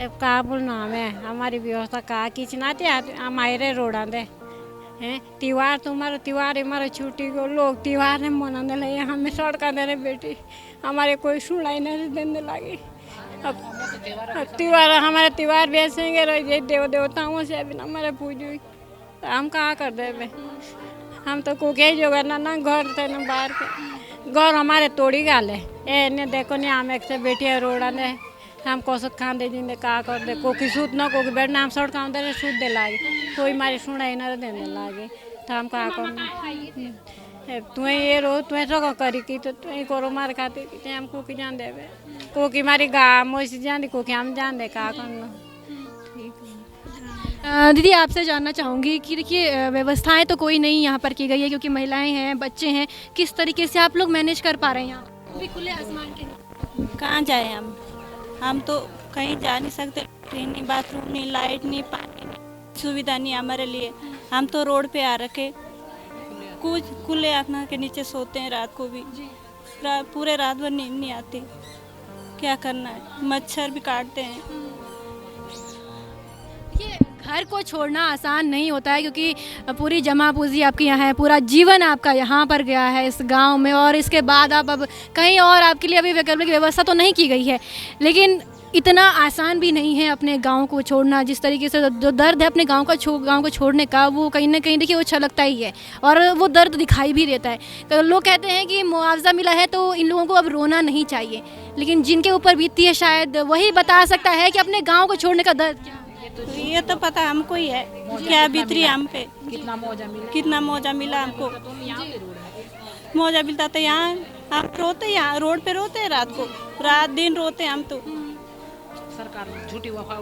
अब का बोलना हमें हमारी व्यवस्था का किचनाते हमारे रोड़ा दे हैं त्योहार तुम्हारा त्योहार हमारा छुट्टी को लोग त्योहार है मनाने लगे, हमें सड़क देने बेटी हमारे कोई सुनाई नहीं देने लगी। अब त्योहार हमारे त्योहार बेचेंगे रह देव देवताओं से अभी हमारे पूजी तो हम कहाँ कर दे हम तो को कह जो ना घर थे ना बाहर के घर हमारे तोड़ी गाले ए ने देखो ने हम एक से बैठे रोड़ा ने हम कोसत खान दे जिंदे का कर दे कोकी सूत न कोकी बैठना हम सड़क दे सूत दे लागे कोई मारी सुनाई न देने लागे तो हम कहाँ कर तुम्हें ये रो तुम्हें सो करी की तो तुम्हें करो मार खाती कि हम कोकी जान दे कोकी मारी गा मोसी जान दी कोकी हम जान दे कहाँ करना। दीदी आपसे जानना चाहूँगी कि देखिए व्यवस्थाएं तो कोई नहीं यहाँ पर की गई है क्योंकि महिलाएं हैं, बच्चे हैं, किस तरीके से आप लोग मैनेज कर पा रहे हैं यहाँ अभी खुले आसमान के? कहाँ जाए हम तो कहीं जा नहीं सकते, नहीं बाथरूम नहीं लाइट नहीं पानी नहीं सुविधा नहीं हमारे लिए। हम तो रोड पे आ रखे कुछ खुले आसमान के नीचे सोते हैं रात को भी, पूरे रात भर नींद नहीं आती, क्या करना है, मच्छर भी काटते हैं। ये घर को छोड़ना आसान नहीं होता है, क्योंकि पूरी जमा पूंजी आपकी यहाँ है, पूरा जीवन आपका यहाँ पर गया है इस गांव में, और इसके बाद आप अब कहीं और आपके लिए अभी वैकल्पिक व्यवस्था तो नहीं की गई है, लेकिन इतना आसान भी नहीं है अपने गांव को छोड़ना। जिस तरीके से जो दर्द है अपने गांव को छोड़ने का, वो कहीं ना कहीं देखिए वो छलकता ही है और वो दर्द दिखाई भी देता है। तो लोग कहते हैं कि मुआवजा मिला है तो इन लोगों को अब रोना नहीं चाहिए, लेकिन जिनके ऊपर बीती है शायद वही बता सकता है कि अपने गाँव को छोड़ने का दर्द क्या है। ये तो पता हमको ही है क्या बीतरी हम पे, कितना मौजा मिला हमको। मौजा मिलता तो यहाँ हम रोते, यहाँ रोड पे रोते हैं, रात दिन रोते हम तो। सरकार झूठी अफवाह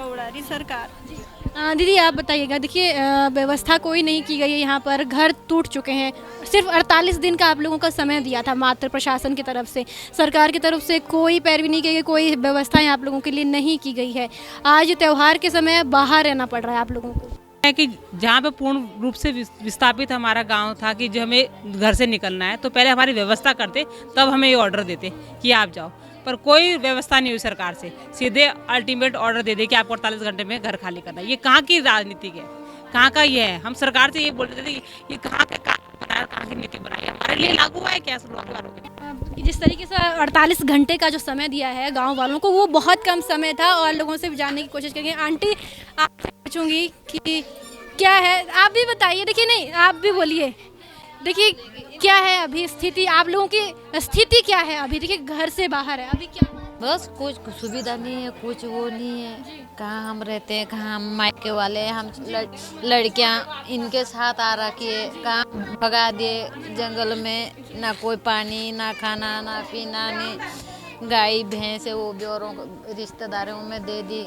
उड़ा रही सरकार। दीदी आप बताइएगा, देखिए व्यवस्था कोई नहीं की गई है यहाँ पर, घर टूट चुके हैं, सिर्फ 48 दिन का आप लोगों का समय दिया था मात्र प्रशासन की तरफ से, सरकार की तरफ से कोई पैरवी नहीं की गई, कोई व्यवस्थाएं आप लोगों के लिए नहीं की गई है। आज त्यौहार के समय बाहर रहना पड़ रहा है आप लोगों को। है कि जहाँ पे पूर्ण रूप से विस्थापित हमारा गांव था कि जो हमें घर से निकलना है तो पहले हमारी व्यवस्था करते, तब हमें ये ऑर्डर देते कि आप जाओ, पर कोई व्यवस्था नहीं हुई सरकार से, सीधे अल्टीमेट ऑर्डर दे दे कि आपको 48 घंटे में घर खाली करना है। ये कहाँ की राजनीति है, कहाँ का ये है? हम सरकार से ये बोल रहे थे ये कहाँ की नीति बनाई, हमारे लिए लागू है क्या? जिस तरीके से 48 घंटे का जो समय दिया है गांव वालों को, वो बहुत कम समय था, और लोगों से जानने की कोशिश करेंगे। आंटी आपसे पूछूंगी कि क्या है, आप भी बताइए। देखिए नहीं, आप भी बोलिए, देखिए क्या है अभी स्थिति, आप लोगों की स्थिति क्या है अभी? देखिए घर से बाहर है अभी, क्या बस कुछ सुविधा नहीं है, कुछ वो नहीं है। कहाँ हम रहते हैं, कहाँ हम मायके वाले हैं, हम लड़कियाँ इनके साथ आ रखी है, कहाँ भगा दिए जंगल में, ना कोई पानी, ना खाना, ना पीना, नहीं गाय भैंस है वो भी औरों रिश्तेदारों में दे दी,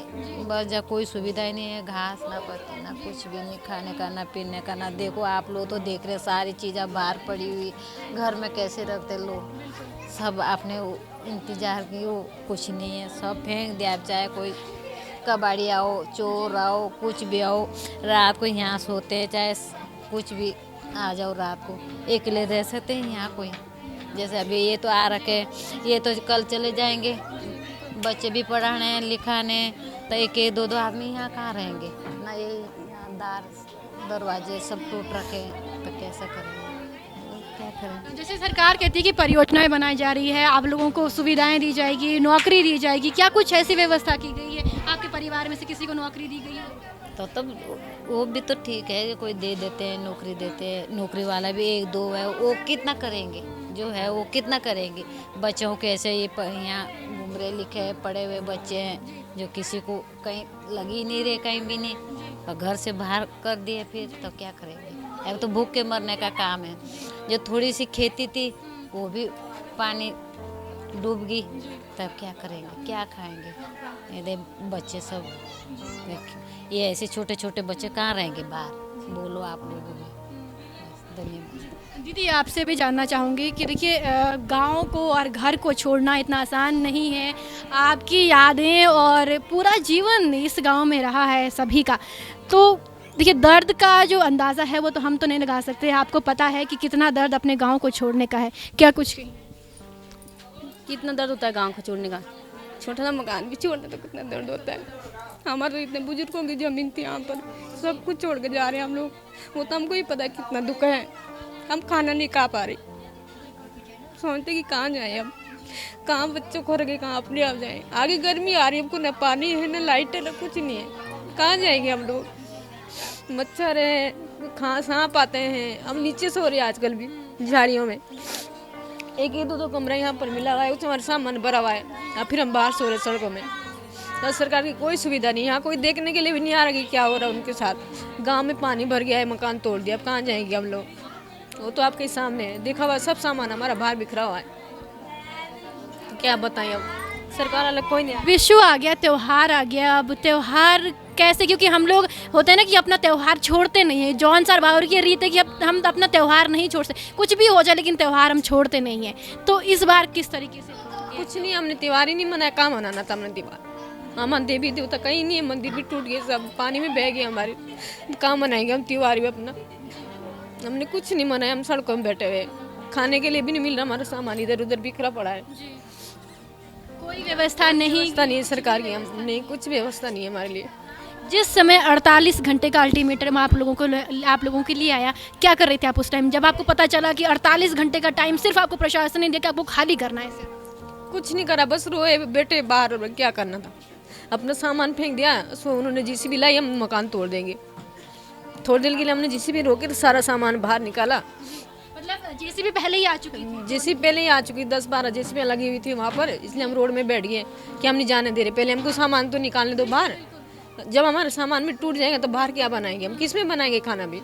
बस जब कोई सुविधा ही नहीं है, घास ना पत्ती ना कुछ भी नहीं, खाने का ना पीने का ना। देखो आप लोग तो देख रहे सारी चीज़ें बाहर पड़ी हुई, घर में कैसे रखते लोग, सब आपने इंतजार की, वो कुछ नहीं है, सब फेंक दिया। चाहे कोई कबाड़ी आओ, चोर आओ, कुछ भी आओ, रात को यहाँ सोते हैं, चाहे कुछ भी आ जाओ रात को, अकेले रह सकते हैं यहाँ कोई? जैसे अभी ये तो आ रखे, ये तो कल चले जाएंगे, बच्चे भी पढ़ाने लिखाने, तो एक दो आदमी यहाँ कहाँ रहेंगे ना? ये दरवाजे सब टूट रखे, तो कैसे करेंगे, क्या करें? जैसे सरकार कहती है कि परियोजनाएं बनाई जा रही है, आप लोगों को सुविधाएं दी जाएगी, नौकरी दी जाएगी, क्या कुछ ऐसी व्यवस्था की गई है? आपके परिवार में से किसी को नौकरी दी गई है? तो तब वो भी तो ठीक है कि कोई दे देते हैं, नौकरी देते हैं, नौकरी वाला भी एक दो है, वो कितना करेंगे? जो है वो कितना करेंगे? बच्चों के ऐसे ये यहाँ घूम रहे लिखे पढ़े हुए बच्चे हैं जो किसी को कहीं लगी नहीं रहे, कहीं भी नहीं, और घर से बाहर कर दिए, फिर तो क्या करेंगे? अब तो भूख के मरने का काम है। जो थोड़ी सी खेती थी वो भी पानी डूब गई, तब क्या करेंगे, क्या खाएंगे? ये बच्चे सब ये ऐसे छोटे छोटे बच्चे कहाँ रहेंगे बाहर, बोलो आप लोगों में। धन्यवाद। दीदी आपसे भी जानना चाहूँगी कि देखिए गांव को और घर को छोड़ना इतना आसान नहीं है, आपकी यादें और पूरा जीवन इस गांव में रहा है सभी का, तो देखिए दर्द का जो अंदाज़ा है वो तो हम तो नहीं लगा सकते, आपको पता है कि कितना दर्द अपने गांव को छोड़ने का है, क्या कुछ कितना दर्द होता है गांव को छोड़ने का? छोटा सा मकान भी छोड़ने तो कितना दर्द होता है। हमारे तो इतने बुजुर्गों की ज़मीन थी यहाँ पर, सब कुछ छोड़ के जा रहे हैं हम लोग, वो तो हमको ही पता है कितना दुख है। हम खाना नहीं खा पा रहे, सोचते कि कहाँ जाएं अब, कहाँ बच्चों को रखे, कहाँ अपने आप जाएं। आगे गर्मी आ रही है, हमको न पानी है, न लाइट है, न कुछ नहीं है, कहाँ जाएंगे हम लोग? मच्छर है, सांप आते हैं, हम नीचे सो रहे हैं आजकल भी झाड़ियों में, एक दो कमरा यहाँ पर मिला हुआ है, उसमें हमारा सामान भरा हुआ है, या फिर हम बाहर सो रहे सड़कों में। तो सरकार की कोई सुविधा नहीं, यहाँ कोई देखने के लिए भी नहीं आ रहा कि क्या हो रहा है उनके साथ। गांव में पानी भर गया है, मकान तोड़ दिया, अब कहाँ जाएंगे हम लोग? वो तो आपके सामने है, देखा हुआ सब सामान हमारा बाहर बिखरा हुआ है, तो क्या बताएं अब? सरकार अलग कोई नहीं। विशु आ गया, त्यौहार आ गया, अब त्यौहार कैसे, क्योंकि हम लोग होते हैं ना कि अपना त्यौहार छोड़ते नहीं है, जौन सार बावर की रीत है कि हम अपना त्यौहार नहीं छोड़ते, कुछ भी हो जाए लेकिन त्यौहार हम छोड़ते नहीं हैं। तो इस बार किस तरीके से? कुछ नहीं, हमने त्यौहार ही नहीं मनाया, कहाँ मनाना था हमने त्यौहार? हमारे देवी देवता कहीं नहीं है, मंदिर भी टूट गए, सब पानी में बह गए हमारे, कहाँ मनाएंगे हम त्यौहार भी अपना? हमने कुछ नहीं मनाया, हम सड़कों में बैठे हुए, खाने के लिए भी नहीं मिल रहा, हमारा सामान इधर उधर बिखरा पड़ा है, कोई व्यवस्था नहीं है सरकार की, हम नहीं, कुछ व्यवस्था नहीं है हमारे लिए। जिस समय 48 घंटे का अल्टीमेटम आप लोगों के लिए आया, क्या कर रहे थे आप उस टाइम जब आपको पता चला कि 48 घंटे का टाइम सिर्फ आपको प्रशासन ने दिया कि आपको खाली करना है? कुछ नहीं करा, बस रोए बेटे बाहर, क्या करना था, अपना सामान फेंक दिया। सो उन्होंने जीसीबी लाई, हम मकान तोड़ देंगे। थोड़ी देर के लिए हमने जीसीबी रोके तो सारा सामान बाहर निकाला। मतलब जेसीबी पहले ही आ चुकी थी? जेसीबी पहले ही आ चुकी, 10-12 जेसीबी लगी हुई थी वहाँ पर, इसलिए हम रोड में बैठ गए कि हम नहीं जाने दे रहे, पहले हमको सामान तो निकालने दो बाहर। जब हमारा सामान भी टूट जाएगा तो बाहर क्या बनाएंगे हम, किस में बनाएंगे खाना भी।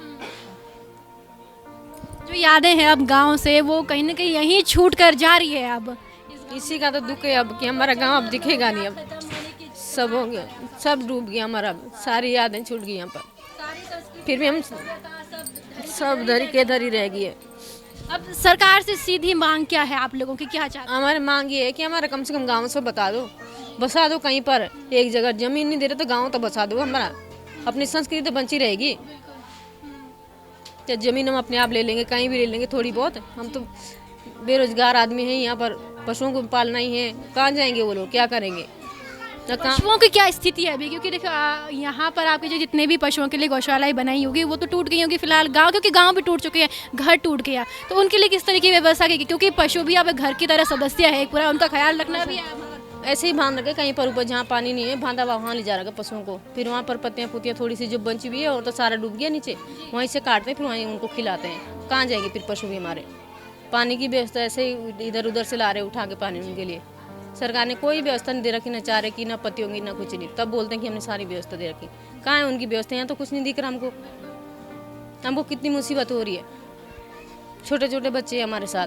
जो यादें हैं अब गांव से, वो कहीं ना कहीं यहीं छूट कर जा रही है। अब इसी का तो दुख है अब कि हमारा गांव अब दिखेगा नहीं, अब सब हो गया, सब डूब गया हमारा, सारी यादें छूट गई यहाँ पर। फिर भी हम सब धरी के धरी रह गई है। अब सरकार से सीधी मांग क्या है आप लोगों की, क्या चाहते हैं? हमारी मांग ये है कि हमारा कम से कम गांव से बसा दो कहीं पर, एक जगह जमीन नहीं दे रहे तो गांव तो बसा दो, हमारा अपनी संस्कृति तो बची रहेगी। या जमीन हम अपने आप ले लेंगे, कहीं भी ले लेंगे थोड़ी बहुत, हम तो बेरोजगार आदमी हैं, यहाँ पर पशुओं को पालना ही है, कहाँ जाएंगे वो लोग, क्या करेंगे? पशुओं की क्या स्थिति है अभी? क्योंकि देखो यहाँ पर आपके जो जितने भी पशुओं के लिए गौशालाएं बनाई होगी वो तो टूट गई होगी फिलहाल गांव, क्योंकि गांव भी टूट चुके हैं, घर टूट गया, तो उनके लिए किस तरह की व्यवस्था की? क्योंकि पशु भी अब घर की तरह सदस्य है, पूरा उनका ख्याल रखना भी है। ऐसे ही बांध रखे कहीं पर ऊपर जहाँ पानी नहीं है, बांधा हुआ वहाँ ले जा रखा पशुओं को, फिर वहाँ पर पत्तियाँ पुतियाँ थोड़ी सी जो बची हुई है और तो सारा डूब गया नीचे, वहीं से काटते हैं फिर वहीं उनको खिलाते हैं। कहाँ जाएंगे फिर पशु भी हमारे? पानी की व्यवस्था ऐसे ही इधर उधर से ला रहे उठा के पानी उनके लिए। सरकार ने कोई व्यवस्था नहीं दे रखी, ना चारे की, ना पत्तियों की, ना कुछ नहीं। तब बोलते हैं कि हमने सारी व्यवस्था दे रखी, कहाँ है उनकी व्यवस्था? यहाँ तो कुछ नहीं दिख रहा हमको कितनी मुसीबत हो रही है, छोटे छोटे बच्चे हमारे साथ।